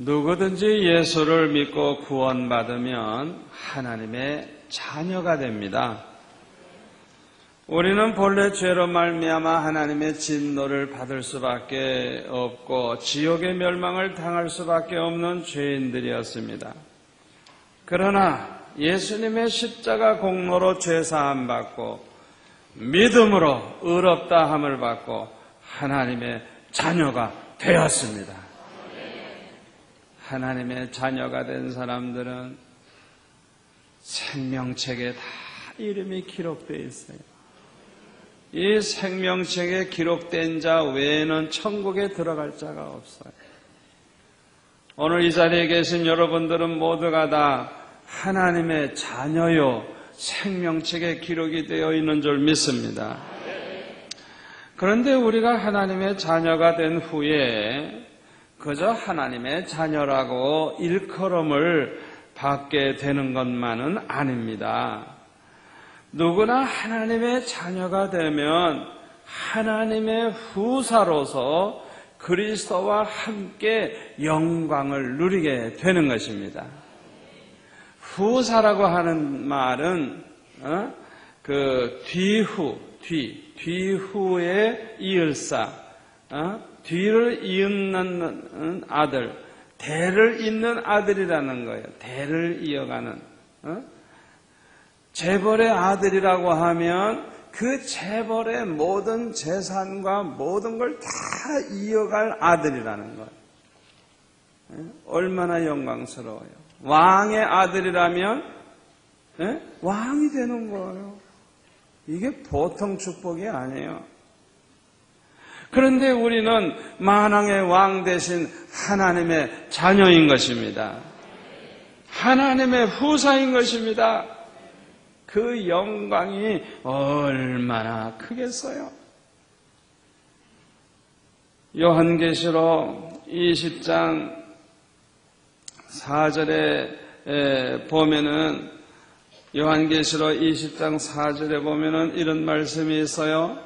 누구든지 예수를 믿고 구원받으면 하나님의 자녀가 됩니다. 우리는 본래 죄로 말미암아 하나님의 진노를 받을 수밖에 없고 지옥의 멸망을 당할 수밖에 없는 죄인들이었습니다. 그러나 예수님의 십자가 공로로 죄사함 받고 믿음으로 의롭다 함을 받고 하나님의 자녀가 되었습니다. 하나님의 자녀가 된 사람들은 생명책에 다 이름이 기록되어 있어요. 이 생명책에 기록된 자 외에는 천국에 들어갈 자가 없어요. 오늘 이 자리에 계신 여러분들은 모두가 다 하나님의 자녀요, 생명책에 기록이 되어 있는 줄 믿습니다. 그런데 우리가 하나님의 자녀가 된 후에 그저 하나님의 자녀라고 일컬음을 받게 되는 것만은 아닙니다. 누구나 하나님의 자녀가 되면 하나님의 후사로서 그리스도와 함께 영광을 누리게 되는 것입니다. 후사라고 하는 말은 뒤후에 이을사, 뒤를 이은 아들, 대를 잇는 아들이라는 거예요. 대를 이어가는. 재벌의 아들이라고 하면 그 재벌의 모든 재산과 모든 걸 다 이어갈 아들이라는 거예요. 얼마나 영광스러워요. 왕의 아들이라면 왕이 되는 거예요. 이게 보통 축복이 아니에요. 그런데 우리는 만왕의 왕 대신 하나님의 자녀인 것입니다. 하나님의 후사인 것입니다. 그 영광이 얼마나 크겠어요. 요한계시록 20장 4절에 보면은 요한계시록 20장 4절에 보면은 이런 말씀이 있어요.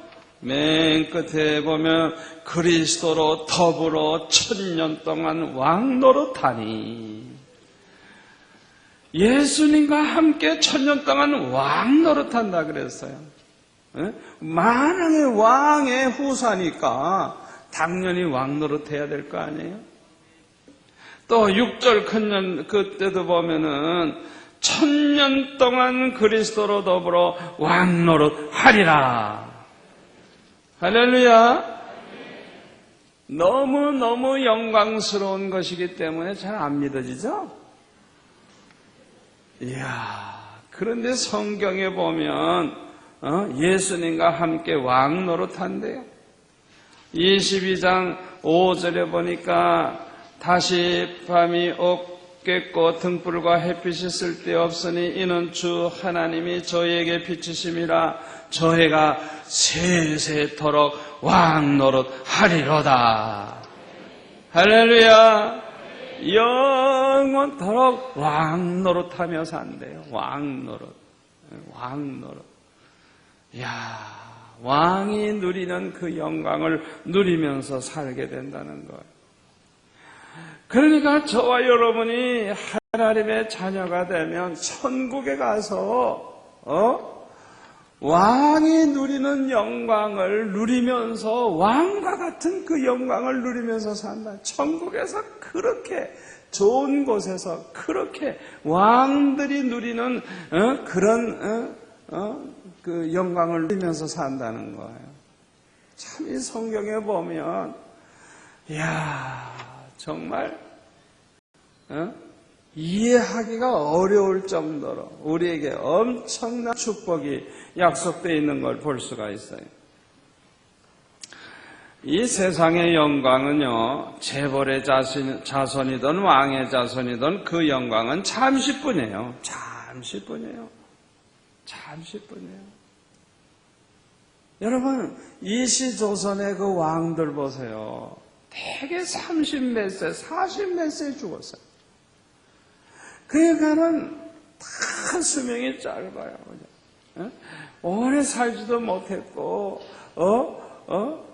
맨 끝에 보면 그리스도로 더불어 1000년 동안 왕노릇하니, 예수님과 함께 1000년 동안 왕노릇한다 그랬어요. 만왕의 왕의 후사니까 당연히 왕노릇해야 될 거 아니에요. 또 6절 큰년 그때도 보면은 1000년 동안 그리스도로 더불어 왕노릇하리라. 할렐루야. 너무너무 영광스러운 것이기 때문에 잘 안 믿어지죠? 이야, 그런데 성경에 보면 예수님과 함께 왕노릇한대요. 22장 5절에 보니까 다시 밤이 없겠고 등불과 햇빛이 쓸데없으니 이는 주 하나님이 저희에게 비치심이라 저희가 세세토록 왕노릇하리로다. 할렐루야. 영원토록 왕노릇하며 산대요. 왕노릇. 이야, 왕이 누리는 그 영광을 누리면서 살게 된다는 거예요. 그러니까 저와 여러분이 하나님의 자녀가 되면 천국에 가서 왕이 누리는 영광을 누리면서 왕과 같은 그 영광을 누리면서 산다. 천국에서 그렇게 좋은 곳에서 그렇게 왕들이 누리는 그런 그 영광을 누리면서 산다는 거예요. 참 이 성경에 보면 이야, 정말 이해하기가 어려울 정도로 우리에게 엄청난 축복이 약속되어 있는 걸 볼 수가 있어요. 이 세상의 영광은요, 재벌의 자손이든 왕의 자손이든 그 영광은 잠시뿐이에요. 잠시뿐이에요. 여러분, 이시조선의 그 왕들 보세요. 대개 30몇 세, 40몇 세에 죽었어요. 그러니까는 다 수명이 짧아요. 오래 살지도 못했고,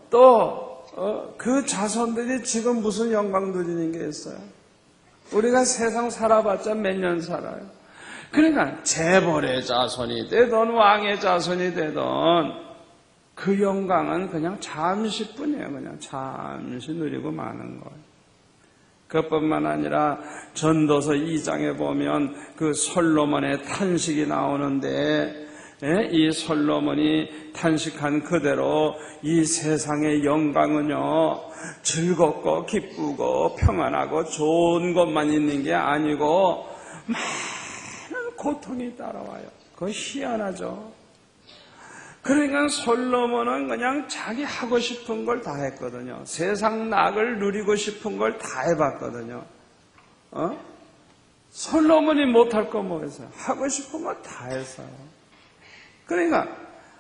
또 그 자손들이 지금 무슨 영광 누리는 게 있어요? 우리가 세상 살아봤자 몇 년 살아요. 그러니까 재벌의 자손이 되든 왕의 자손이 되든 그 영광은 그냥 잠시뿐이에요. 그냥 잠시 누리고 마는 거예요. 그것뿐만 아니라 전도서 2장에 보면 그 솔로몬의 탄식이 나오는데 이 솔로몬이 탄식한 그대로 이 세상의 영광은요 즐겁고 기쁘고 평안하고 좋은 것만 있는 게 아니고 많은 고통이 따라와요. 그거 희한하죠. 그러니까 솔로몬은 그냥 자기 하고 싶은 걸 다 했거든요. 세상 낙을 누리고 싶은 걸 다 해봤거든요. 솔로몬이 못할 거 뭐 했어요? 하고 싶은 거 다 했어요. 그러니까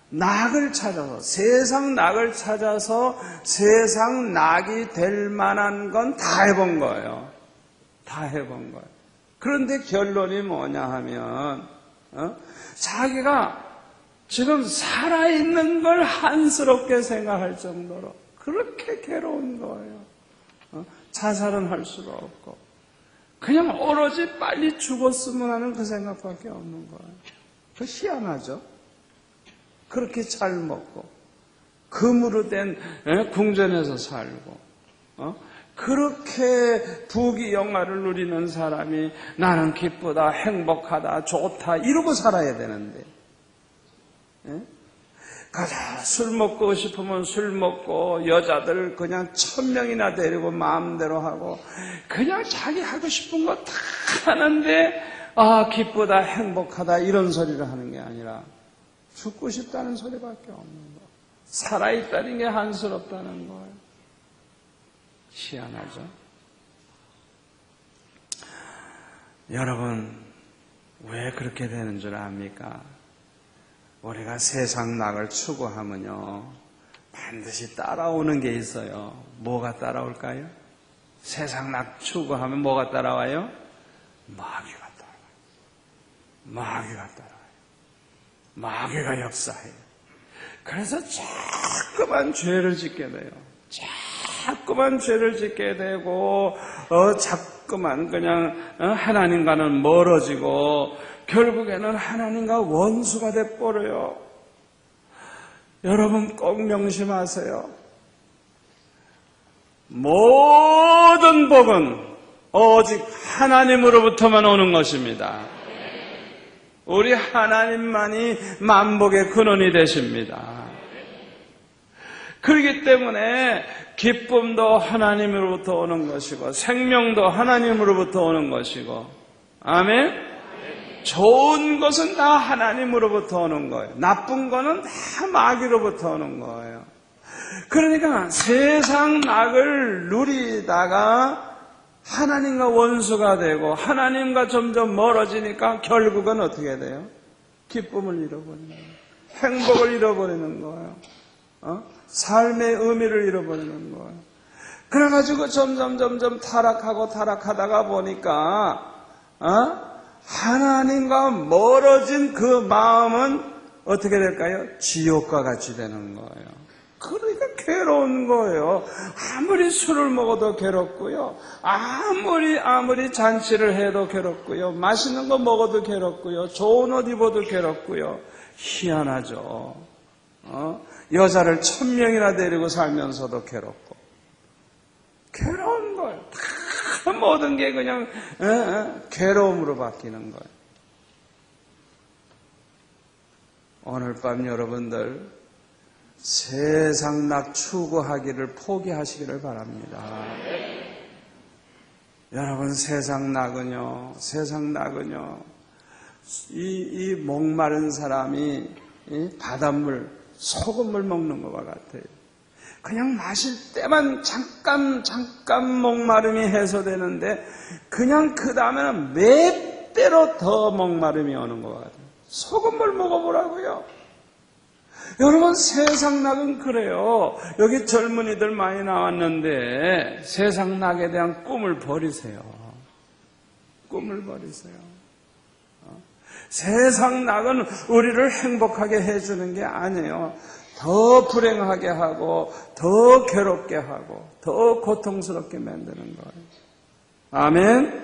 낙을 찾아서 세상 낙을 찾아서 세상 낙이 될 만한 건 다 해본 거예요. 다 해본 거예요. 그런데 결론이 뭐냐 하면 자기가 지금 살아있는 걸 한스럽게 생각할 정도로 그렇게 괴로운 거예요. 자살은 할 수가 없고 그냥 오로지 빨리 죽었으면 하는 그 생각밖에 없는 거예요. 그 희한하죠. 그렇게 잘 먹고 금으로 된 궁전에서 살고 그렇게 부귀영화를 누리는 사람이 나는 기쁘다, 행복하다, 좋다 이러고 살아야 되는데 가자 술 먹고 싶으면 술 먹고 여자들 그냥 1000명이나 데리고 마음대로 하고 그냥 자기 하고 싶은 거 다 하는데 기쁘다 행복하다 이런 소리를 하는 게 아니라 죽고 싶다는 소리밖에 없는 거. 살아있다는 게 한스럽다는 거예요. 희한하죠. 여러분 왜 그렇게 되는 줄 압니까? 우리가 세상 낙을 추구하면요 반드시 따라오는 게 있어요. 뭐가 따라올까요? 세상 낙 추구하면 뭐가 따라와요? 마귀가 따라와요. 마귀가 따라와요. 마귀가 역사해요. 그래서 자꾸만 죄를 짓게 돼요. 자꾸만 죄를 짓게 되고 자꾸만 그냥 하나님과는 멀어지고 결국에는 하나님과 원수가 돼버려요. 여러분 꼭 명심하세요. 모든 복은 오직 하나님으로부터만 오는 것입니다. 우리 하나님만이 만복의 근원이 되십니다. 그렇기 때문에 기쁨도 하나님으로부터 오는 것이고 생명도 하나님으로부터 오는 것이고 아멘? 좋은 것은 다 하나님으로부터 오는 거예요. 나쁜 거는 다 마귀로부터 오는 거예요. 그러니까 세상 낙을 누리다가 하나님과 원수가 되고 하나님과 점점 멀어지니까 결국은 어떻게 돼요? 기쁨을 잃어버리는 거예요. 행복을 잃어버리는 거예요. 삶의 의미를 잃어버리는 거예요. 그래가지고 점점 타락하다가 보니까 하나님과 멀어진 그 마음은 어떻게 될까요? 지옥과 같이 되는 거예요. 그러니까 괴로운 거예요. 아무리 술을 먹어도 괴롭고요. 아무리 잔치를 해도 괴롭고요. 맛있는 거 먹어도 괴롭고요. 좋은 옷 입어도 괴롭고요. 희한하죠. 여자를 1000명이나 데리고 살면서도 괴롭고. 괴로운 거예요. 다 모든 게 그냥 괴로움으로 바뀌는 거예요. 오늘 밤 여러분들 세상 낙 추구하기를 포기하시기를 바랍니다. 여러분 세상 낙은요 이 목마른 사람이 바닷물 소금물 먹는 것과 같아요. 그냥 마실 때만 잠깐 목마름이 해소되는데 그냥 그 다음에는 몇 배로 더 목마름이 오는 것 같아요. 소금물 먹어보라고요. 여러분 세상 낙은 그래요. 여기 젊은이들 많이 나왔는데 세상 낙에 대한 꿈을 버리세요. 꿈을 버리세요. 세상 낙은 우리를 행복하게 해주는 게 아니에요. 더 불행하게 하고 더 괴롭게 하고 더 고통스럽게 만드는 거예요. 아멘.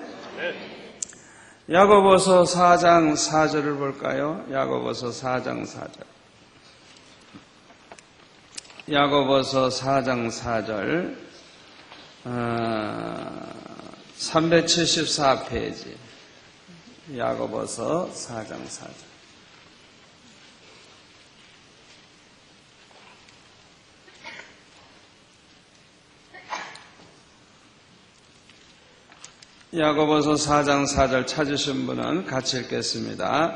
야고보서 4장 4절을 볼까요? 야고보서 4장 4절. 야고보서 4장 4절 374페이지 야고보서 4장 4절. 야고보서 4장 4절 찾으신 분은 같이 읽겠습니다.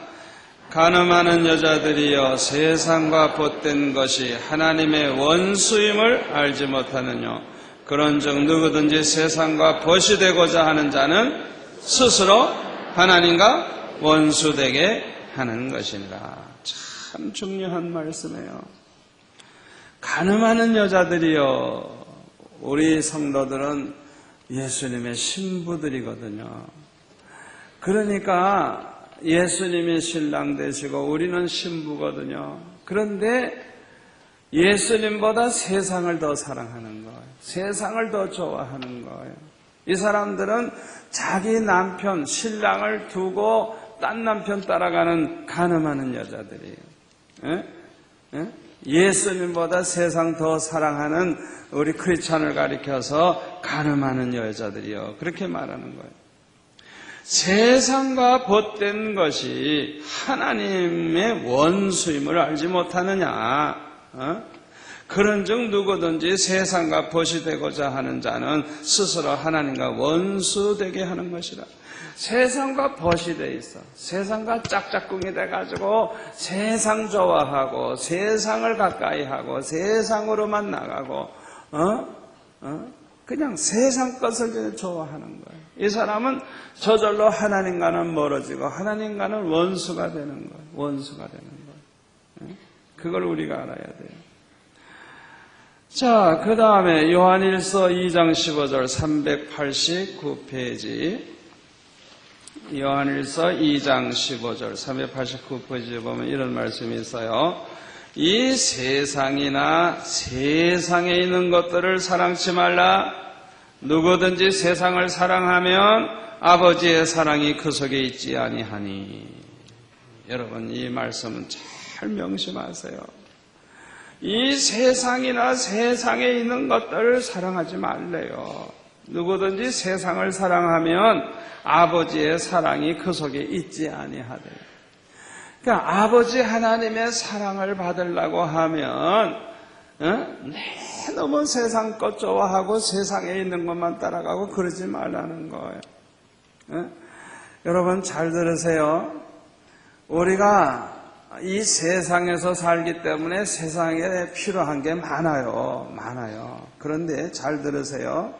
간음하는 여자들이여 세상과 벗된 것이 하나님의 원수임을 알지 못하느뇨. 그런즉 누구든지 세상과 벗이 되고자 하는 자는 스스로 하나님과 원수되게 하는 것이니라. 참 중요한 말씀이에요. 간음하는 여자들이여, 우리 성도들은 예수님의 신부들이거든요. 그러니까 예수님이 신랑 되시고 우리는 신부거든요. 그런데 예수님보다 세상을 더 사랑하는 거예요. 세상을 더 좋아하는 거예요. 이 사람들은 자기 남편, 신랑을 두고 딴 남편 따라가는 간음하는 여자들이에요. 예수님보다 세상 더 사랑하는 우리 크리스찬을 가리켜서 간음하는 여자들이요, 그렇게 말하는 거예요. 세상과 벗된 것이 하나님의 원수임을 알지 못하느냐. 그런즉 누구든지 세상과 벗이 되고자 하는 자는 스스로 하나님과 원수되게 하는 것이라. 세상과 벗이 돼 있어. 세상과 짝짝꿍이 돼가지고 세상 좋아하고 세상을 가까이 하고 세상으로만 나가고 그냥 세상 것을 좋아하는 거예요. 이 사람은 저절로 하나님과는 멀어지고 하나님과는 원수가 되는 거예요. 원수가 되는 거예요. 그걸 우리가 알아야 돼요. 자, 그 다음에 요한일서 2장 15절 389페이지 요한일서 2장 15절 389페이지에 보면 이런 말씀이 있어요. 이 세상이나 세상에 있는 것들을 사랑치 말라. 누구든지 세상을 사랑하면 아버지의 사랑이 그 속에 있지 아니하니. 여러분, 이 말씀은 잘 명심하세요. 이 세상이나 세상에 있는 것들을 사랑하지 말래요. 누구든지 세상을 사랑하면 아버지의 사랑이 그 속에 있지 아니하되. 그러니까 아버지 하나님의 사랑을 받으려고 하면 너무 세상 것 좋아하고 세상에 있는 것만 따라가고 그러지 말라는 거예요. 여러분 잘 들으세요. 우리가 이 세상에서 살기 때문에 세상에 필요한 게 많아요. 그런데 잘 들으세요.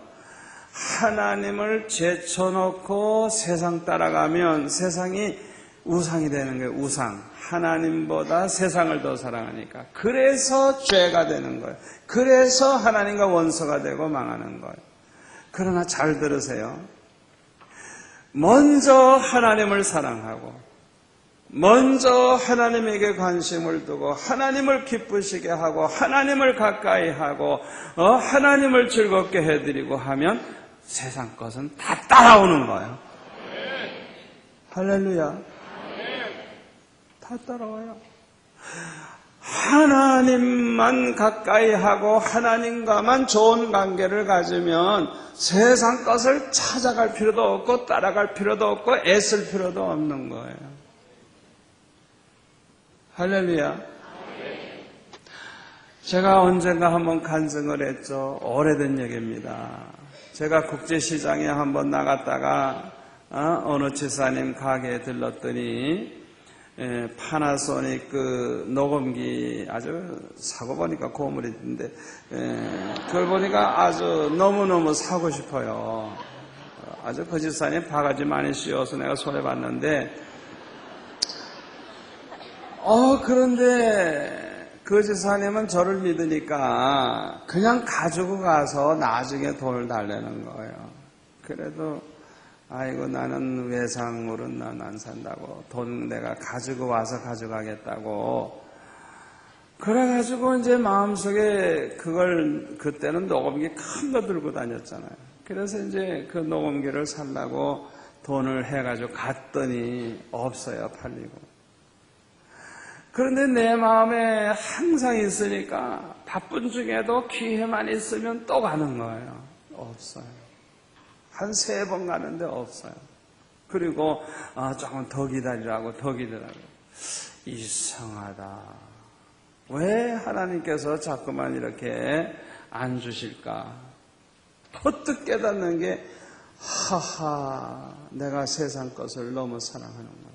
하나님을 제쳐놓고 세상 따라가면 세상이 우상이 되는 거예요. 우상. 하나님보다 세상을 더 사랑하니까. 그래서 죄가 되는 거예요. 그래서 하나님과 원수가 되고 망하는 거예요. 그러나 잘 들으세요. 먼저 하나님을 사랑하고 먼저 하나님에게 관심을 두고 하나님을 기쁘시게 하고 하나님을 가까이 하고 하나님을 즐겁게 해드리고 하면 세상 것은 다 따라오는 거예요. 할렐루야. 다 따라와요. 하나님만 가까이 하고 하나님과만 좋은 관계를 가지면 세상 것을 찾아갈 필요도 없고 따라갈 필요도 없고 애쓸 필요도 없는 거예요. 할렐루야. 제가 언젠가 한번 간증을 했죠. 오래된 얘기입니다. 제가 국제시장에 한번 나갔다가 어느 지사님 가게에 들렀더니 파나소닉 그 녹음기 아주 사고 보니까 고물이 있는데 그걸 보니까 아주 너무너무 사고 싶어요. 아주 그 지사님 바가지 많이 씌워서 내가 손해 봤는데 그런데 그 지사님은 저를 믿으니까 그냥 가지고 가서 나중에 돈을 달라는 거예요. 그래도 아이고 나는 외상으로는 난 안 산다고 돈 내가 가지고 와서 가져가겠다고 그래가지고 이제 마음속에 그걸 그때는 녹음기 큰 거 들고 다녔잖아요. 그래서 이제 그 녹음기를 살라고 돈을 해가지고 갔더니 없어요, 팔리고. 그런데 내 마음에 항상 있으니까 바쁜 중에도 기회만 있으면 또 가는 거예요. 없어요. 한 3번 가는데 없어요. 그리고 조금 더 기다리라고 더 기다리라고. 이상하다. 왜 하나님께서 자꾸만 이렇게 안 주실까? 퍼뜩 깨닫는 게 하하, 내가 세상 것을 너무 사랑하는구나.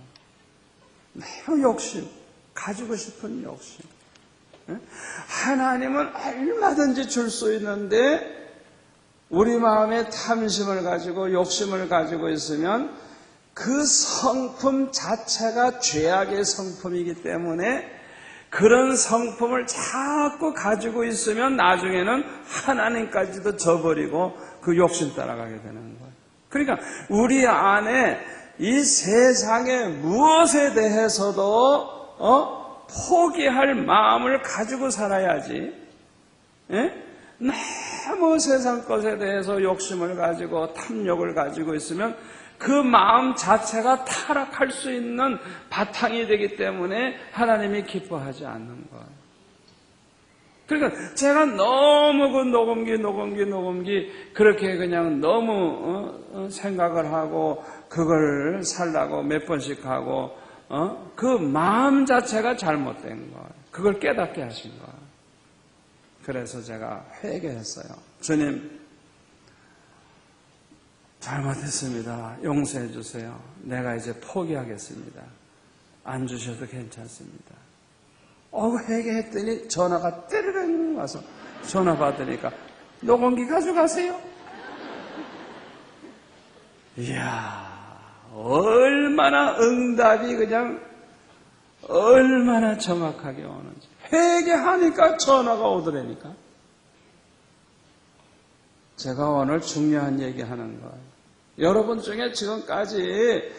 매우 욕심, 가지고 싶은 욕심. 하나님은 얼마든지 줄 수 있는데 우리 마음에 탐심을 가지고 욕심을 가지고 있으면 그 성품 자체가 죄악의 성품이기 때문에 그런 성품을 자꾸 가지고 있으면 나중에는 하나님까지도 저버리고 그 욕심 따라가게 되는 거예요. 그러니까 우리 안에 이 세상의 무엇에 대해서도 포기할 마음을 가지고 살아야지. 너무 세상 것에 대해서 욕심을 가지고 탐욕을 가지고 있으면 그 마음 자체가 타락할 수 있는 바탕이 되기 때문에 하나님이 기뻐하지 않는 거예요. 그러니까 제가 너무 그 녹음기 그렇게 그냥 너무 생각을 하고 그걸 살라고 몇 번씩 하고 그 마음 자체가 잘못된 거예요. 그걸 깨닫게 하신 거예요. 그래서 제가 회개했어요. 주님, 잘못했습니다. 용서해 주세요. 내가 이제 포기하겠습니다. 안 주셔도 괜찮습니다. 회개했더니 전화가 때르릉 와서 전화 받으니까 녹음기 가져가세요. 이야, 얼마나 응답이 그냥 얼마나 정확하게 오는지. 회개하니까 전화가 오더라니까. 제가 오늘 중요한 얘기 하는 거예요. 여러분 중에 지금까지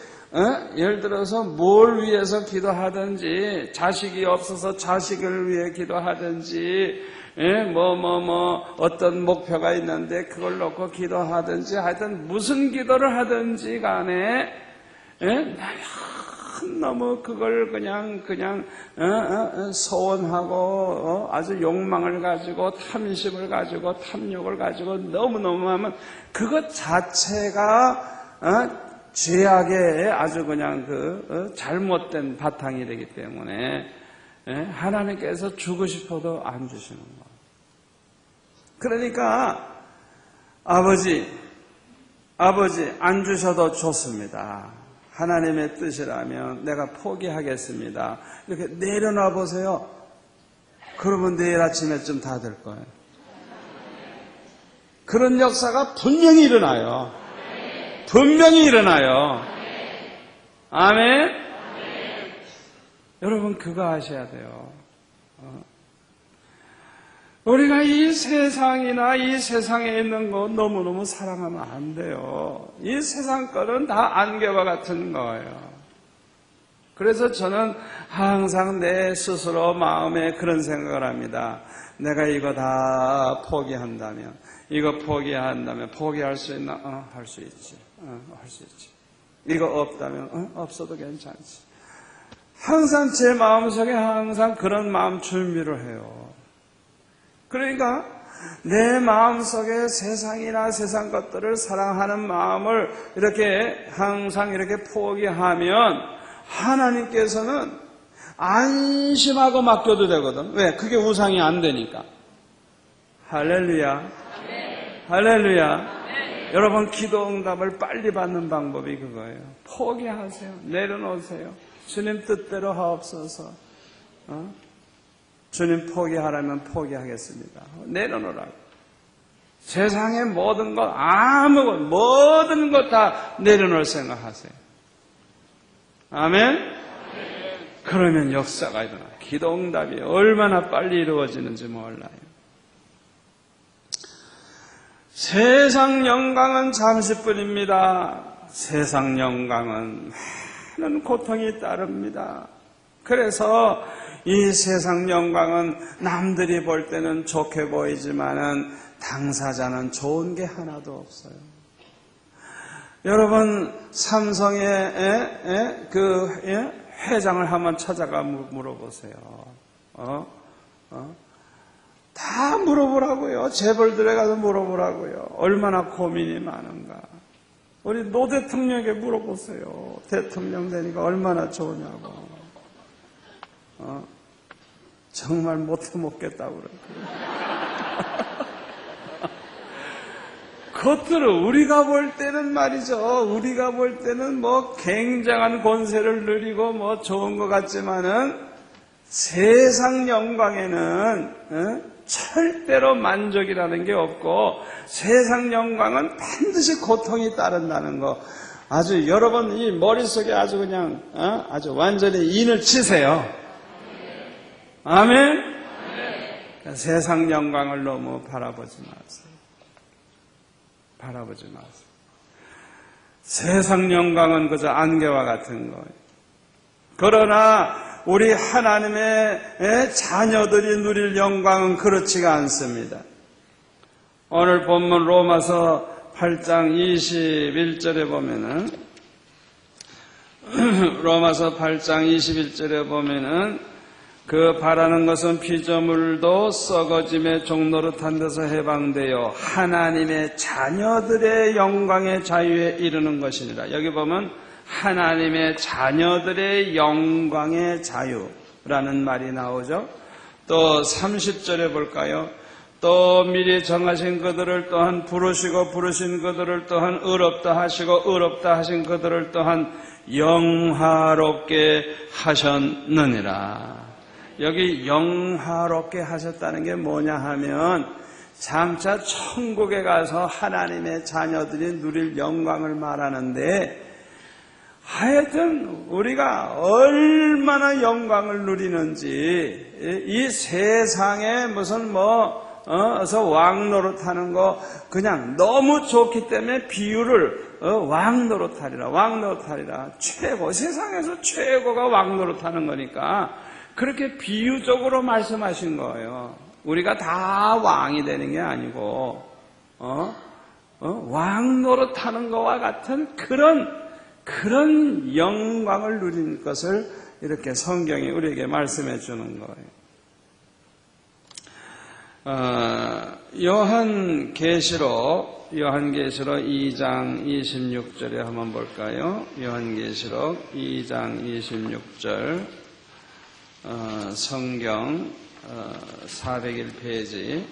예를 들어서 뭘 위해서 기도하든지 자식이 없어서 자식을 위해 기도하든지 어떤 목표가 있는데 그걸 놓고 기도하든지 하여튼 무슨 기도를 하든지 간에 너무 그걸 그냥 소원하고 아주 욕망을 가지고 탐심을 가지고 탐욕을 가지고 너무너무 하면 그것 자체가 죄악의 아주 그냥 잘못된 바탕이 되기 때문에 하나님께서 주고 싶어도 안 주시는 거예요. 그러니까 아버지 안 주셔도 좋습니다. 하나님의 뜻이라면 내가 포기하겠습니다. 이렇게 내려놔 보세요. 그러면 내일 아침에쯤 다 될 거예요. 그런 역사가 분명히 일어나요. 분명히 일어나요. 아멘? 여러분 그거 아셔야 돼요. 우리가 이 세상이나 이 세상에 있는 거 너무너무 사랑하면 안 돼요. 이 세상 거는 다 안개와 같은 거예요. 그래서 저는 항상 내 스스로 마음에 그런 생각을 합니다. 내가 이거 다 포기한다면, 포기할 수 있나? 할 수 있지. 할 수 있지. 이거 없다면, 없어도 괜찮지. 항상 제 마음속에 항상 그런 마음 준비를 해요. 그러니까 내 마음속에 세상이나 세상 것들을 사랑하는 마음을 이렇게 항상 이렇게 포기하면 하나님께서는 안심하고 맡겨도 되거든. 왜? 그게 우상이 안 되니까. 할렐루야. 할렐루야. 여러분 기도 응답을 빨리 받는 방법이 그거예요. 포기하세요. 내려놓으세요. 주님 뜻대로 하옵소서. 주님 포기하라면 포기하겠습니다. 내려놓으라고. 세상의 모든 것, 모든 것 다 내려놓을 생각하세요. 아멘? 그러면 역사가 일어나. 기도 응답이 얼마나 빨리 이루어지는지 몰라요. 세상 영광은 잠시뿐입니다. 세상 영광은 많은 고통이 따릅니다. 그래서 이 세상 영광은 남들이 볼 때는 좋게 보이지만은 당사자는 좋은 게 하나도 없어요. 여러분 삼성의 그 회장을 한번 찾아가 물어보세요. 다 물어보라고요. 재벌들에 가서 물어보라고요. 얼마나 고민이 많은가. 우리 노 대통령에게 물어보세요. 대통령 되니까 얼마나 좋으냐고. 정말 못해 먹겠다고 그러고. 그것들은 우리가 볼 때는 말이죠. 우리가 볼 때는 뭐 굉장한 권세를 누리고 뭐 좋은 것 같지만은 세상 영광에는 절대로 만족이라는 게 없고 세상 영광은 반드시 고통이 따른다는 거. 아주 여러분 이 머릿속에 아주 그냥 아주 완전히 인을 치세요. 아멘. 그러니까 세상 영광을 너무 바라보지 마세요. 바라보지 마세요. 세상 영광은 그저 안개와 같은 거예요. 그러나 우리 하나님의 자녀들이 누릴 영광은 그렇지가 않습니다. 오늘 본문 로마서 8장 21절에 보면은 로마서 8장 21절에 보면은 그 바라는 것은 피조물도 썩어짐의 종로로 탄 데서 해방되어 하나님의 자녀들의 영광의 자유에 이르는 것이니라. 여기 보면 하나님의 자녀들의 영광의 자유라는 말이 나오죠. 또 30절에 볼까요? 또 미리 정하신 그들을 또한 부르시고 부르신 그들을 또한 의롭다 하시고 의롭다 하신 그들을 또한 영화롭게 하셨느니라. 여기 영화롭게 하셨다는 게 뭐냐 하면 장차 천국에 가서 하나님의 자녀들이 누릴 영광을 말하는데 하여튼 우리가 얼마나 영광을 누리는지 이 세상에 무슨 어서 왕노릇하는 거 그냥 너무 좋기 때문에 비유를 왕노릇하리라 최고 세상에서 최고가 왕노릇하는 거니까 그렇게 비유적으로 말씀하신 거예요. 우리가 다 왕이 되는 게 아니고 왕노릇하는 것과 같은 그런 영광을 누린 것을 이렇게 성경이 우리에게 말씀해 주는 거예요. 요한계시록 2장 26절에 한번 볼까요? 요한계시록 2장 26절 성경 401페이지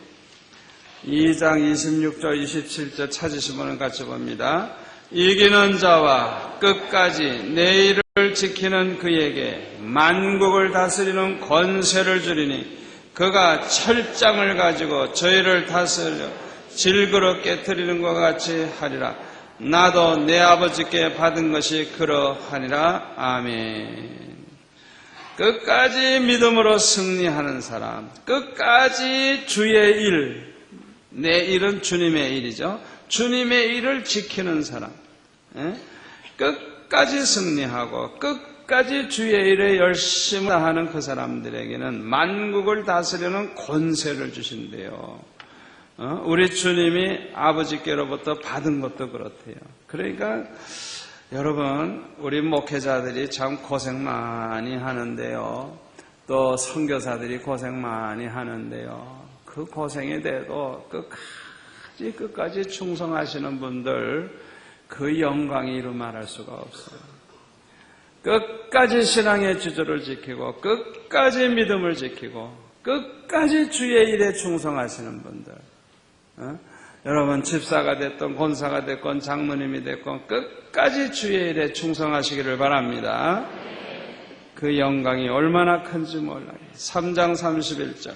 2장 26절 27절 찾으시면 같이 봅니다. 이기는 자와 끝까지 내 일을 지키는 그에게 만국을 다스리는 권세를 주리니 그가 철장을 가지고 저희를 다스려 질그러 깨트리는 것 같이 하리라. 나도 내 아버지께 받은 것이 그러하니라. 아멘. 끝까지 믿음으로 승리하는 사람, 끝까지 주의 일, 내 일은 주님의 일이죠. 주님의 일을 지키는 사람, 끝까지 승리하고 끝까지 주의 일에 열심히 하는 그 사람들에게는 만국을 다스리는 권세를 주신대요. 우리 주님이 아버지께로부터 받은 것도 그렇대요. 그러니까 여러분 우리 목회자들이 참 고생 많이 하는데요. 또 선교사들이 고생 많이 하는데요. 그 고생에 대해도 끝까지 충성하시는 분들 그 영광이 이루 말할 수가 없어요. 끝까지 신앙의 지조를 지키고 끝까지 믿음을 지키고 끝까지 주의 일에 충성하시는 분들 여러분 집사가 됐건 권사가 됐건 장로님이 됐건 끝까지 주의 일에 충성하시기를 바랍니다. 그 영광이 얼마나 큰지 몰라요. 3장 31절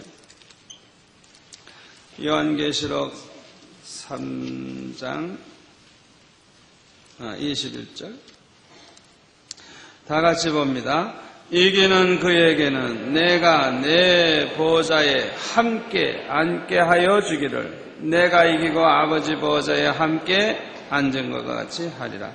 요한계시록 3장 21절 다 같이 봅니다. 이기는 그에게는 내가 내 보좌에 함께 앉게 하여 주기를 내가 이기고 아버지 보좌에 함께 앉은 것과 같이 하리라.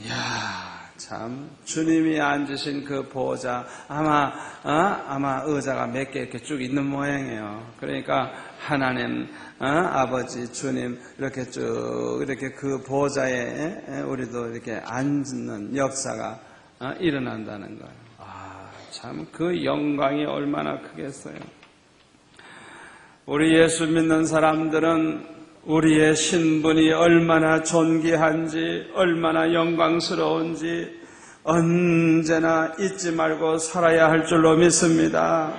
이야, 참 주님이 앉으신 그 보좌 아마 의자가 몇 개 이렇게 쭉 있는 모양이에요. 그러니까 하나님 아버지 주님 이렇게 쭉 이렇게 그 보좌에 우리도 이렇게 앉는 역사가 일어난다는 거예요. 참 그 영광이 얼마나 크겠어요. 우리 예수 믿는 사람들은 우리의 신분이 얼마나 존귀한지, 얼마나 영광스러운지 언제나 잊지 말고 살아야 할 줄로 믿습니다.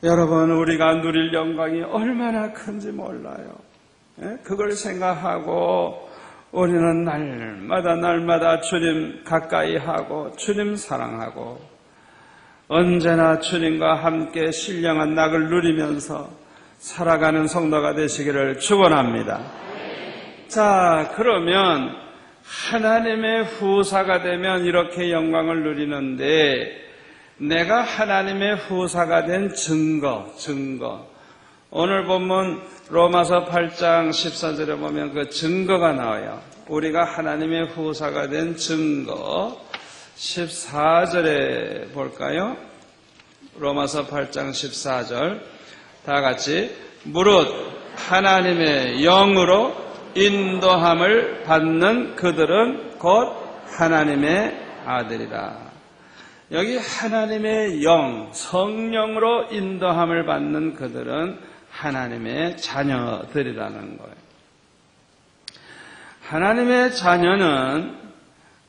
여러분, 우리가 누릴 영광이 얼마나 큰지 몰라요. 그걸 생각하고 우리는 날마다 주님 가까이 하고 주님 사랑하고 언제나 주님과 함께 신령한 낙을 누리면서 살아가는 성도가 되시기를 축원합니다. 자, 그러면 하나님의 후사가 되면 이렇게 영광을 누리는데 내가 하나님의 후사가 된 증거. 오늘 본문 로마서 8장 14절에 보면 그 증거가 나와요. 우리가 하나님의 후사가 된 증거. 14절에 볼까요? 로마서 8장 14절 다 같이 무릇 하나님의 영으로 인도함을 받는 그들은 곧 하나님의 아들이라. 여기 하나님의 영, 성령으로 인도함을 받는 그들은 하나님의 자녀들이라는 거예요. 하나님의 자녀는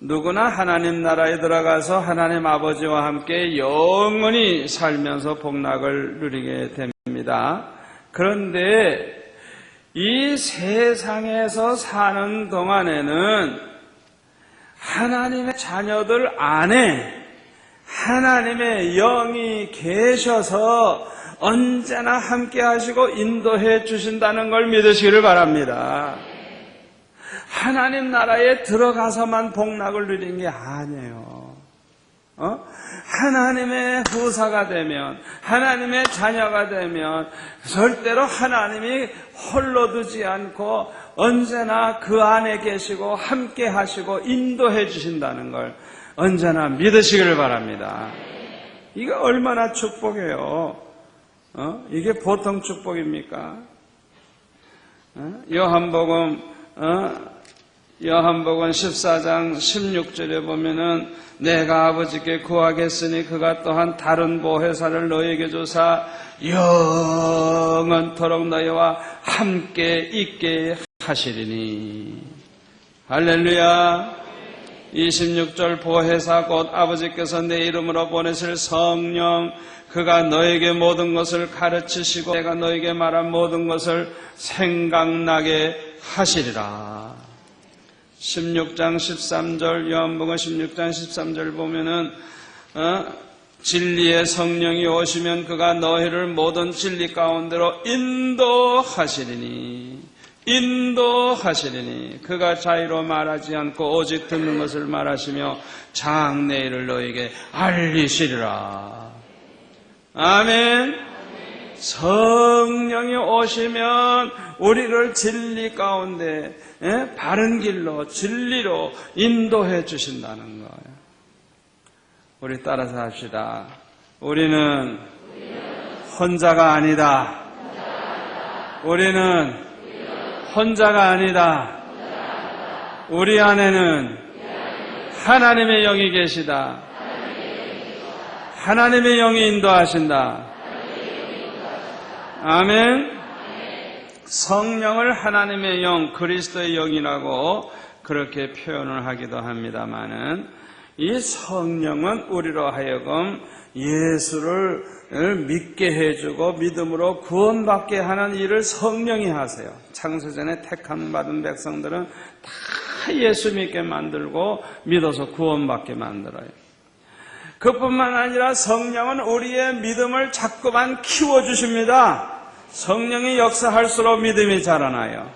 누구나 하나님 나라에 들어가서 하나님 아버지와 함께 영원히 살면서 복락을 누리게 됩니다. 그런데 이 세상에서 사는 동안에는 하나님의 자녀들 안에 하나님의 영이 계셔서 언제나 함께 하시고 인도해 주신다는 걸 믿으시기를 바랍니다. 하나님 나라에 들어가서만 복락을 누린 게 아니에요. 하나님의 후사가 되면, 하나님의 자녀가 되면 절대로 하나님이 홀로 두지 않고 언제나 그 안에 계시고 함께 하시고 인도해 주신다는 걸 언제나 믿으시기를 바랍니다. 이게 얼마나 축복이에요. 이게 보통 축복입니까? 요한복음 14장 16절에 보면은 내가 아버지께 구하겠으니 그가 또한 다른 보혜사를 너에게 주사 영원토록 너희와 함께 있게 하시리니. 할렐루야. 26절 보혜사 곧 아버지께서 내 이름으로 보내실 성령 그가 너에게 모든 것을 가르치시고 내가 너에게 말한 모든 것을 생각나게 하시리라. 16장 13절 요한복음 16장 13절 보면은 진리의 성령이 오시면 그가 너희를 모든 진리 가운데로 인도하시리니 그가 자유로 말하지 않고 오직 듣는 것을 말하시며 장래일을 너희에게 알리시리라. 아멘. 성령이 오시면 우리를 진리 가운데 바른 길로 진리로 인도해 주신다는 거예요. 우리 따라서 합시다. 우리는 혼자가 아니다. 우리는 혼자가 아니다. 우리 안에는 하나님의 영이 계시다. 하나님의 영이 인도하신다. 아멘. 성령을 하나님의 영, 그리스도의 영이라고 그렇게 표현을 하기도 합니다마는 이 성령은 우리로 하여금 예수를 믿게 해주고 믿음으로 구원받게 하는 일을 성령이 하세요. 창세전에 택함 받은 백성들은 다 예수 믿게 만들고 믿어서 구원받게 만들어요. 그뿐만 아니라 성령은 우리의 믿음을 자꾸만 키워주십니다. 성령이 역사할수록 믿음이 자라나요.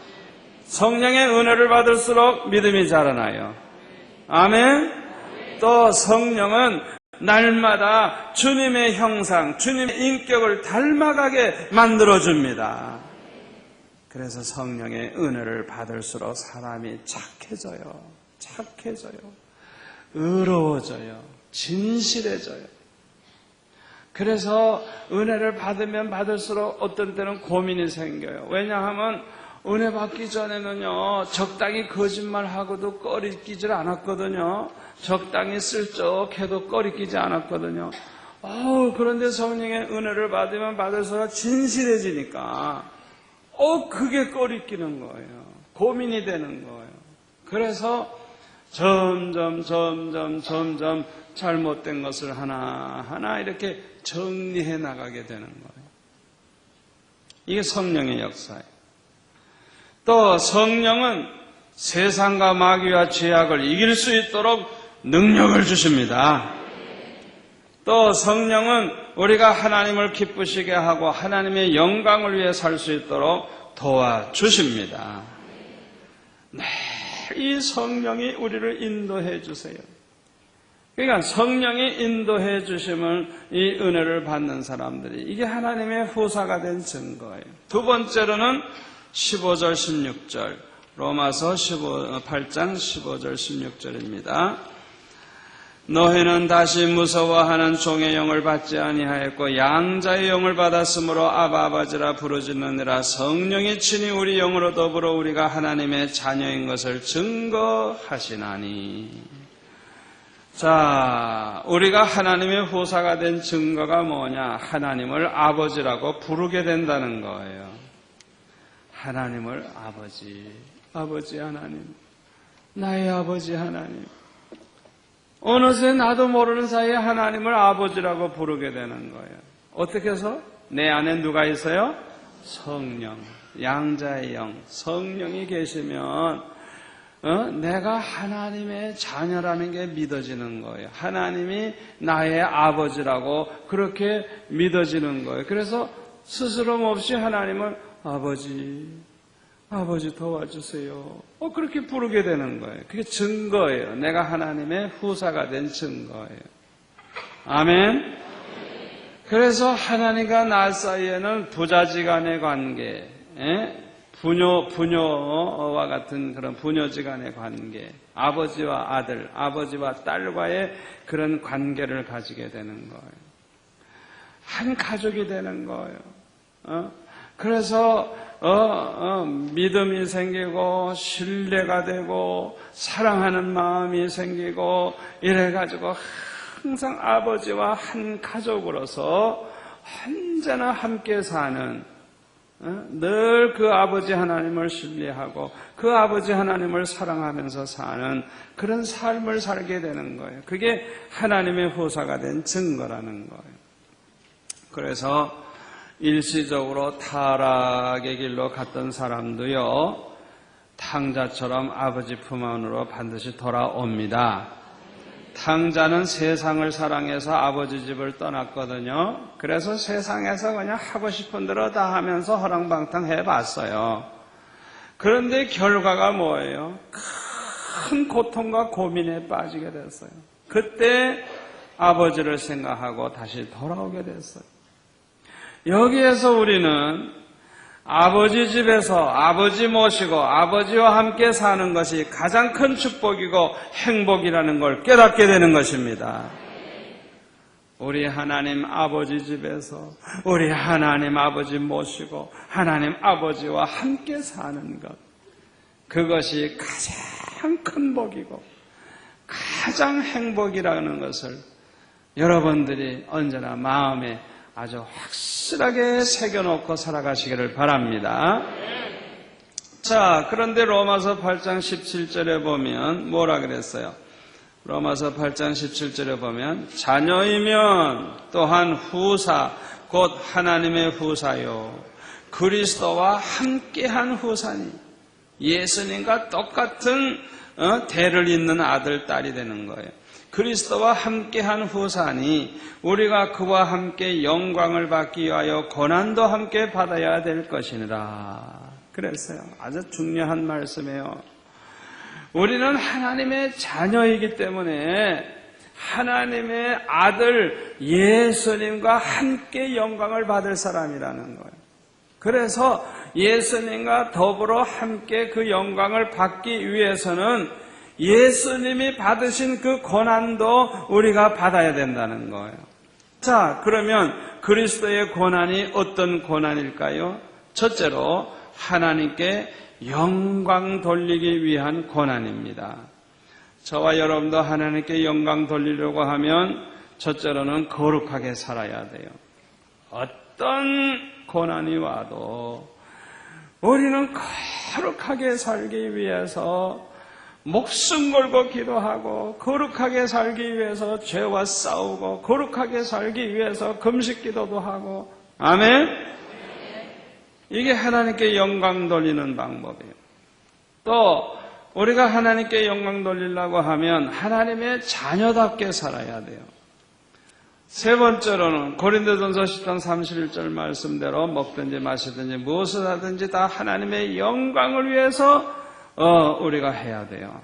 성령의 은혜를 받을수록 믿음이 자라나요. 아멘. 또 성령은 날마다 주님의 형상, 주님의 인격을 닮아가게 만들어줍니다. 그래서 성령의 은혜를 받을수록 사람이 착해져요. 의로워져요. 진실해져요. 그래서 은혜를 받으면 받을수록 어떤 때는 고민이 생겨요. 왜냐하면 은혜 받기 전에는요, 적당히 거짓말하고도 꺼리끼질 않았거든요. 적당히 슬쩍해도 꺼리끼지 않았거든요. 그런데 성령의 은혜를 받으면 받을수록 진실해지니까, 그게 꺼리끼는 거예요. 고민이 되는 거예요. 그래서 점점 잘못된 것을 하나하나 이렇게 정리해 나가게 되는 거예요. 이게 성령의 역사예요. 또 성령은 세상과 마귀와 죄악을 이길 수 있도록 능력을 주십니다. 또 성령은 우리가 하나님을 기쁘시게 하고 하나님의 영광을 위해 살 수 있도록 도와주십니다. 이 성령이 우리를 인도해 주세요. 그러니까 성령이 인도해 주심을 이 은혜를 받는 사람들이 이게 하나님의 후사가 된 증거예요. 두 번째로는 15절 16절 로마서 8장 15절 16절입니다. 너희는 다시 무서워하는 종의 영을 받지 아니하였고 양자의 영을 받았으므로 아바 아버지라 부르짖느니라. 성령이 친히 우리 영으로 더불어 우리가 하나님의 자녀인 것을 증거하시나니. 자, 우리가 하나님의 후사가 된 증거가 뭐냐? 하나님을 아버지라고 부르게 된다는 거예요. 하나님을 아버지 하나님, 나의 아버지 하나님. 어느새 나도 모르는 사이에 하나님을 아버지라고 부르게 되는 거예요. 어떻게 해서? 내 안에 누가 있어요? 성령, 양자의 영, 성령이 계시면 내가 하나님의 자녀라는 게 믿어지는 거예요. 하나님이 나의 아버지라고 그렇게 믿어지는 거예요. 그래서 스스럼 없이 하나님을 아버지 도와주세요. 그렇게 부르게 되는 거예요. 그게 증거예요. 내가 하나님의 후사가 된 증거예요. 아멘. 그래서 하나님과 나 사이에는 부자지간의 관계, 부녀와 같은 그런 부녀지간의 관계, 아버지와 아들, 아버지와 딸과의 그런 관계를 가지게 되는 거예요. 한 가족이 되는 거예요. 그래서 믿음이 생기고 신뢰가 되고 사랑하는 마음이 생기고 이래가지고 항상 아버지와 한 가족으로서 언제나 함께 사는, 늘 그 아버지 하나님을 신뢰하고 그 아버지 하나님을 사랑하면서 사는 그런 삶을 살게 되는 거예요. 그게 하나님의 후사가 된 증거라는 거예요. 그래서 일시적으로 타락의 길로 갔던 사람도요, 탕자처럼 아버지 품 안으로 반드시 돌아옵니다. 탕자는 세상을 사랑해서 아버지 집을 떠났거든요. 그래서 세상에서 그냥 하고 싶은 대로 다 하면서 허랑방탕 해봤어요. 그런데 결과가 뭐예요? 큰 고통과 고민에 빠지게 됐어요. 그때 아버지를 생각하고 다시 돌아오게 됐어요. 여기에서 우리는 아버지 집에서 아버지 모시고 아버지와 함께 사는 것이 가장 큰 축복이고 행복이라는 걸 깨닫게 되는 것입니다. 우리 하나님 아버지 집에서 우리 하나님 아버지 모시고 하나님 아버지와 함께 사는 것, 그것이 가장 큰 복이고 가장 행복이라는 것을 여러분들이 언제나 마음에 아주 확실하게 새겨놓고 살아가시기를 바랍니다. 자, 그런데 로마서 8장 17절에 보면 뭐라 그랬어요? 로마서 8장 17절에 보면 자녀이면 또한 후사, 곧 하나님의 후사요, 그리스도와 함께한 후사니, 예수님과 똑같은 대를 잇는 아들, 딸이 되는 거예요. 그리스도와 함께한 후사니 우리가 그와 함께 영광을 받기 위하여 고난도 함께 받아야 될 것이니라. 그랬어요. 아주 중요한 말씀이에요. 우리는 하나님의 자녀이기 때문에 하나님의 아들 예수님과 함께 영광을 받을 사람이라는 거예요. 그래서 예수님과 더불어 함께 그 영광을 받기 위해서는 예수님이 받으신 그 고난도 우리가 받아야 된다는 거예요. 자, 그러면 그리스도의 고난이 어떤 고난일까요? 첫째로 하나님께 영광 돌리기 위한 고난입니다. 저와 여러분도 하나님께 영광 돌리려고 하면 첫째로는 거룩하게 살아야 돼요. 어떤 고난이 와도 우리는 거룩하게 살기 위해서 목숨 걸고 기도하고, 거룩하게 살기 위해서 죄와 싸우고, 거룩하게 살기 위해서 금식 기도도 하고, 아멘? 이게 하나님께 영광 돌리는 방법이에요. 또 우리가 하나님께 영광 돌리려고 하면 하나님의 자녀답게 살아야 돼요. 세 번째로는 고린도전서 10장 31절 말씀대로 먹든지 마시든지 무엇을 하든지 다 하나님의 영광을 위해서 우리가 해야 돼요.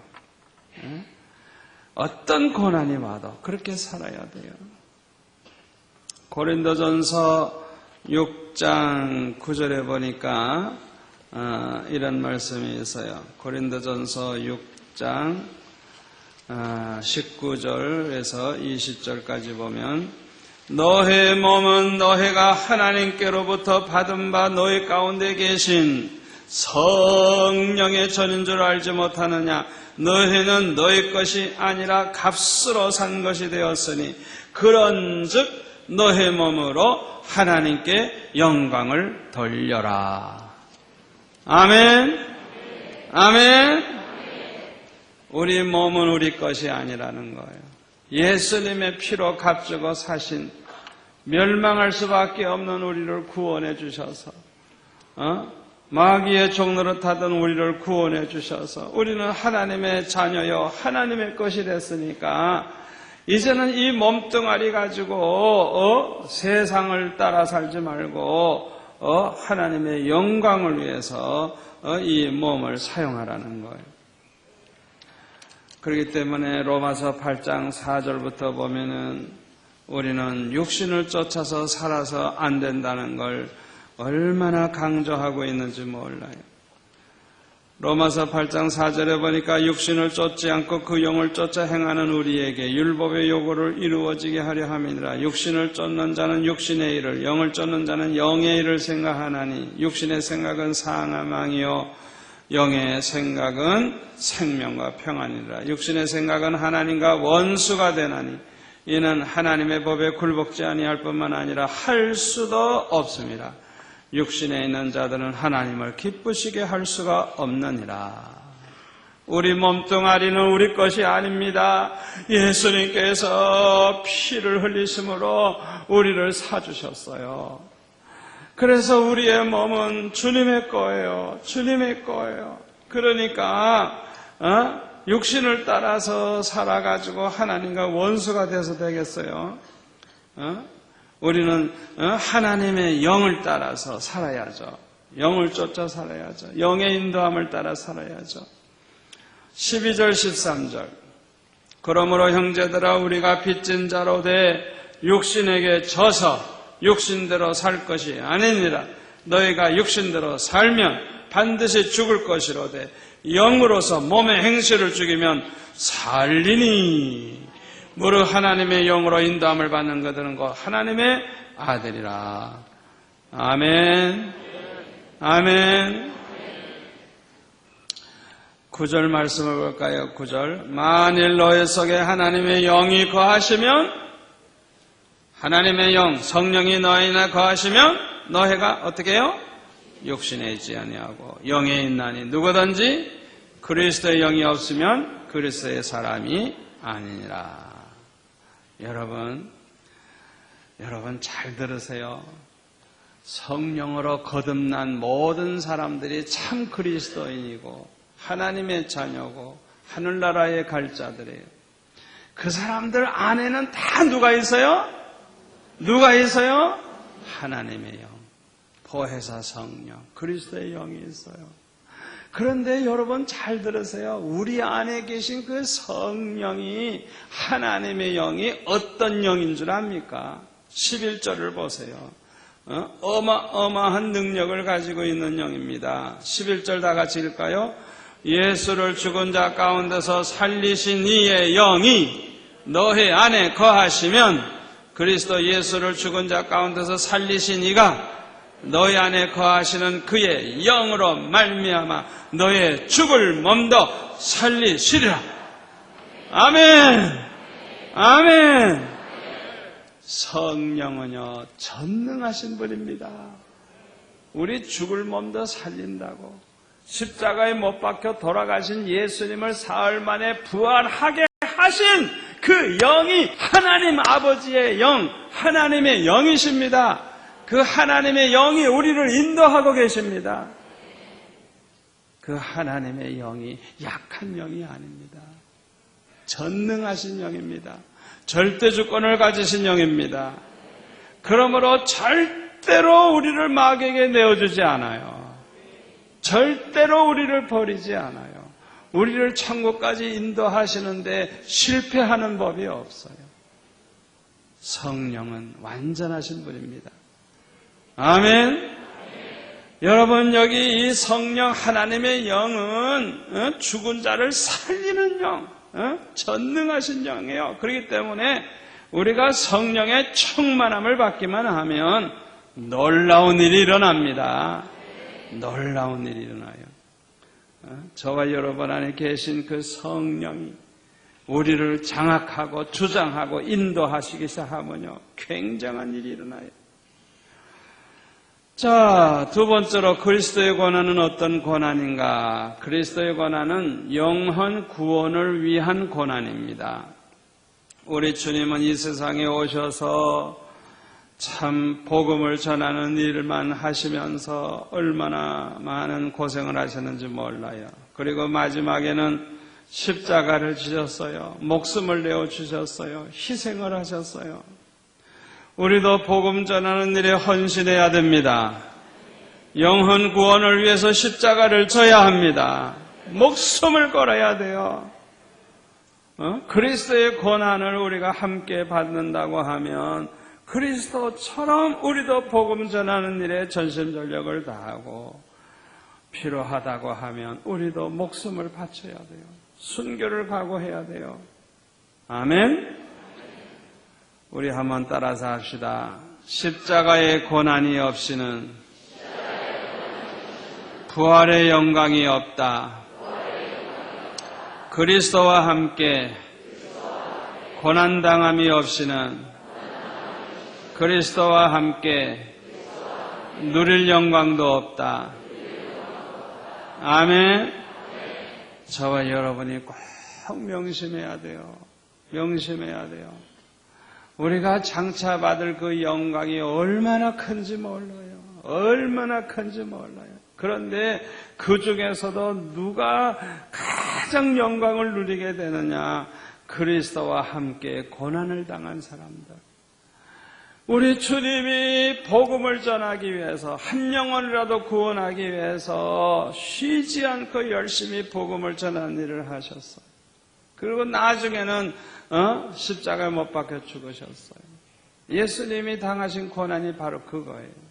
어떤 고난이 와도 그렇게 살아야 돼요. 고린도전서 6장 9절에 보니까 이런 말씀이 있어요. 고린도전서 6장 19절에서 20절까지 보면 너의 몸은 너희가 하나님께로부터 받은 바 너희 가운데 계신 성령의 전인 줄 알지 못하느냐. 너희는 너희 것이 아니라 값으로 산 것이 되었으니 그런즉 너희 몸으로 하나님께 영광을 돌려라. 아멘. 아멘. 우리 몸은 우리 것이 아니라는 거예요. 예수님의 피로 값주고 사신 멸망할 수밖에 없는 우리를 구원해 주셔서 마귀의 종노릇하던 우리를 구원해 주셔서 우리는 하나님의 자녀요 하나님의 것이 됐으니까 이제는 이 몸뚱아리 가지고 세상을 따라 살지 말고 하나님의 영광을 위해서 이 몸을 사용하라는 거예요. 그렇기 때문에 로마서 8장 4절부터 보면은 우리는 육신을 쫓아서 살아서 안 된다는 걸 얼마나 강조하고 있는지 몰라요. 로마서 8장 4절에 보니까 육신을 쫓지 않고 그 영을 쫓아 행하는 우리에게 율법의 요구를 이루어지게 하려 함이니라. 육신을 쫓는 자는 육신의 일을, 영을 쫓는 자는 영의 일을 생각하나니 육신의 생각은 상함이요 영의 생각은 생명과 평안이라. 육신의 생각은 하나님과 원수가 되나니 이는 하나님의 법에 굴복지 아니할 뿐만 아니라 할 수도 없습니다. 육신에 있는 자들은 하나님을 기쁘시게 할 수가 없느니라. 우리 몸뚱아리는 우리 것이 아닙니다. 예수님께서 피를 흘리심으로 우리를 사주셨어요. 그래서 우리의 몸은 주님의 거예요. 주님의 거예요. 그러니까 육신을 따라서 살아가지고 하나님과 원수가 돼서 되겠어요. 우리는 하나님의 영을 따라서 살아야죠. 영을 쫓아 살아야죠. 영의 인도함을 따라 살아야죠. 12절 13절 그러므로 형제들아 우리가 빚진 자로 돼 육신에게 져서 육신대로 살 것이 아니니라. 너희가 육신대로 살면 반드시 죽을 것이로되 영으로서 몸의 행실을 죽이면 살리니 무릇 하나님의 영으로 인도함을 받는 것들은 곧 하나님의 아들이라. 아멘. 아멘. 9절 말씀을 볼까요? 9절 만일 너희 속에 하나님의 영이 거하시면 하나님의 영, 성령이 너희나 거하시면 너희가 어떻게 해요? 육신에 있지 아니하고 영에 있나니 누구든지 그리스도의 영이 없으면 그리스도의 사람이 아니니라. 여러분 잘 들으세요. 성령으로 거듭난 모든 사람들이 참 그리스도인이고 하나님의 자녀고 하늘나라에 갈 자들이에요. 그 사람들 안에는 다 누가 있어요? 누가 있어요? 하나님의 영, 보혜사 성령, 그리스도의 영이 있어요. 그런데 여러분 잘 들으세요. 우리 안에 계신 그 성령이 하나님의 영이 어떤 영인 줄 압니까? 11절을 보세요. 어마어마한 능력을 가지고 있는 영입니다. 11절 다 같이 읽을까요? 예수를 죽은 자 가운데서 살리신 이의 영이 너희 안에 거하시면 그리스도 예수를 죽은 자 가운데서 살리신 이가 너희 안에 거하시는 그의 영으로 말미암아 너의 죽을 몸도 살리시리라. 아멘. 아멘. 성령은요 전능하신 분입니다. 우리 죽을 몸도 살린다고 십자가에 못 박혀 돌아가신 예수님을 사흘 만에 부활하게 하신 그 영이 하나님 아버지의 영, 하나님의 영이십니다. 그 하나님의 영이 우리를 인도하고 계십니다. 그 하나님의 영이 약한 영이 아닙니다. 전능하신 영입니다. 절대 주권을 가지신 영입니다. 그러므로 절대로 우리를 마귀에게 내어주지 않아요. 절대로 우리를 버리지 않아요. 우리를 천국까지 인도하시는데 실패하는 법이 없어요. 성령은 완전하신 분입니다. 아멘. 여러분, 여기 이 성령 하나님의 영은 죽은 자를 살리는 영, 전능하신 영이에요. 그렇기 때문에 우리가 성령의 충만함을 받기만 하면 놀라운 일이 일어납니다. 놀라운 일이 일어나요. 저와 여러분 안에 계신 그 성령이 우리를 장악하고 주장하고 인도하시기 시작하면요 굉장한 일이 일어나요. 자, 두 번째로 그리스도의 고난은 어떤 고난인가? 그리스도의 고난은 영혼 구원을 위한 고난입니다. 우리 주님은 이 세상에 오셔서 참 복음을 전하는 일만 하시면서 얼마나 많은 고생을 하셨는지 몰라요. 그리고 마지막에는 십자가를 지셨어요. 목숨을 내어주셨어요. 희생을 하셨어요. 우리도 복음 전하는 일에 헌신해야 됩니다. 영혼 구원을 위해서 십자가를 져야 합니다. 목숨을 걸어야 돼요. 그리스도의 고난을 우리가 함께 받는다고 하면 그리스도처럼 우리도 복음 전하는 일에 전심전력을 다하고 필요하다고 하면 우리도 목숨을 바쳐야 돼요. 순교를 각오해야 돼요. 아멘. 우리 한번 따라서 합시다. 십자가의 고난이 없이는 부활의 영광이 없다. 그리스도와 함께 고난당함이 없이는 그리스도와 함께 누릴 영광도 없다. 아멘. 저와 여러분이 꼭 명심해야 돼요. 명심해야 돼요. 우리가 장차 받을 그 영광이 얼마나 큰지 몰라요. 얼마나 큰지 몰라요. 그런데 그 중에서도 누가 가장 영광을 누리게 되느냐? 그리스도와 함께 고난을 당한 사람들. 우리 주님이 복음을 전하기 위해서 한 영혼이라도 구원하기 위해서 쉬지 않고 열심히 복음을 전하는 일을 하셨어요. 그리고 나중에는 십자가에 못 박혀 죽으셨어요. 예수님이 당하신 고난이 바로 그거예요.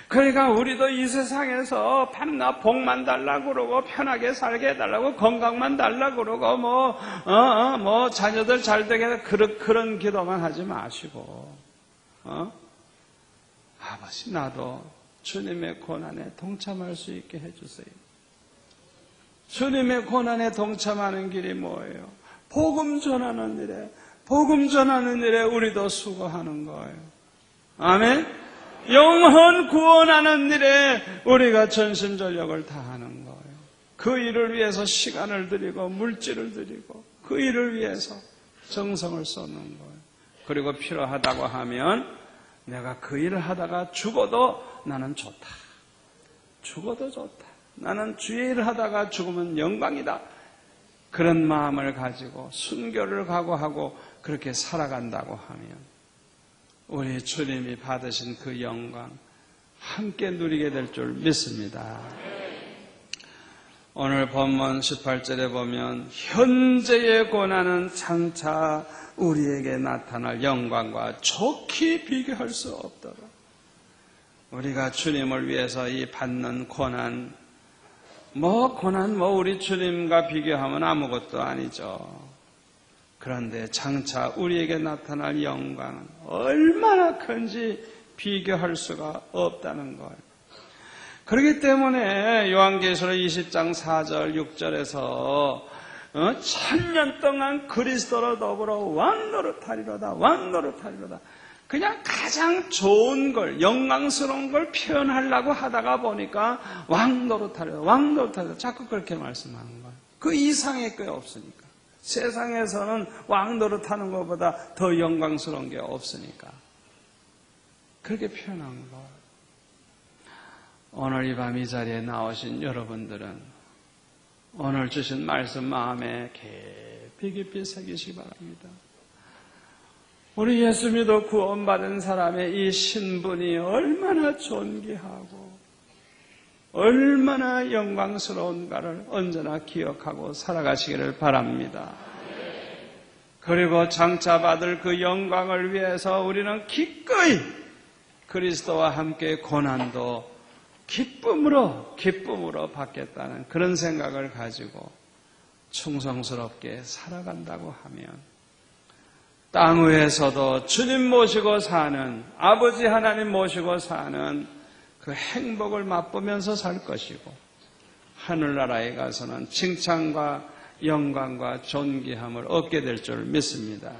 그러니까 우리도 이 세상에서 밤낮 복만 달라고 그러고 편하게 살게 해달라고 건강만 달라고 그러고 뭐 자녀들 잘 되게 해서 그런 기도만 하지 마시고 아버지 나도 주님의 고난에 동참할 수 있게 해주세요. 주님의 고난에 동참하는 길이 뭐예요? 복음 전하는 일에 우리도 수고하는 거예요. 아멘? 영혼 구원하는 일에 우리가 전심전력을 다하는 거예요. 그 일을 위해서 시간을 들이고 물질을 들이고 그 일을 위해서 정성을 쏟는 거예요. 그리고 필요하다고 하면 내가 그 일을 하다가 죽어도 나는 좋다. 죽어도 좋다. 나는 주의 일을 하다가 죽으면 영광이다. 그런 마음을 가지고 순교를 각오하고 그렇게 살아간다고 하면 우리 주님이 받으신 그 영광 함께 누리게 될 줄 믿습니다. 오늘 본문 18절에 보면 현재의 고난은 장차 우리에게 나타날 영광과 좋게 비교할 수 없더라. 우리가 주님을 위해서 이 받는 고난 우리 주님과 비교하면 아무것도 아니죠. 그런데 장차 우리에게 나타날 영광은 얼마나 큰지 비교할 수가 없다는 거예요. 그렇기 때문에 요한계시록 20장 4절 6절에서 1000년 동안 그리스도로 더불어 왕노릇하리로다. 왕노릇하리로다. 그냥 가장 좋은 걸, 영광스러운 걸 표현하려고 하다가 보니까 왕노릇하리로다. 왕노릇하리로다. 자꾸 그렇게 말씀하는 거예요. 그 이상의 게 없으니까. 세상에서는 왕노릇하는 것보다 더 영광스러운 게 없으니까. 그렇게 표현한 거예요. 오늘 이 밤 이 자리에 나오신 여러분들은 오늘 주신 말씀 마음에 깊이 깊이 새기시기 바랍니다. 우리 예수 믿어 구원받은 사람의 이 신분이 얼마나 존귀하고 얼마나 영광스러운가를 언제나 기억하고 살아가시기를 바랍니다. 그리고 장차 받을 그 영광을 위해서 우리는 기꺼이 그리스도와 함께 고난도 기쁨으로 받겠다는 그런 생각을 가지고 충성스럽게 살아간다고 하면 땅 위에서도 주님 모시고 사는, 아버지 하나님 모시고 사는 그 행복을 맛보면서 살 것이고 하늘나라에 가서는 칭찬과 영광과 존귀함을 얻게 될 줄 믿습니다.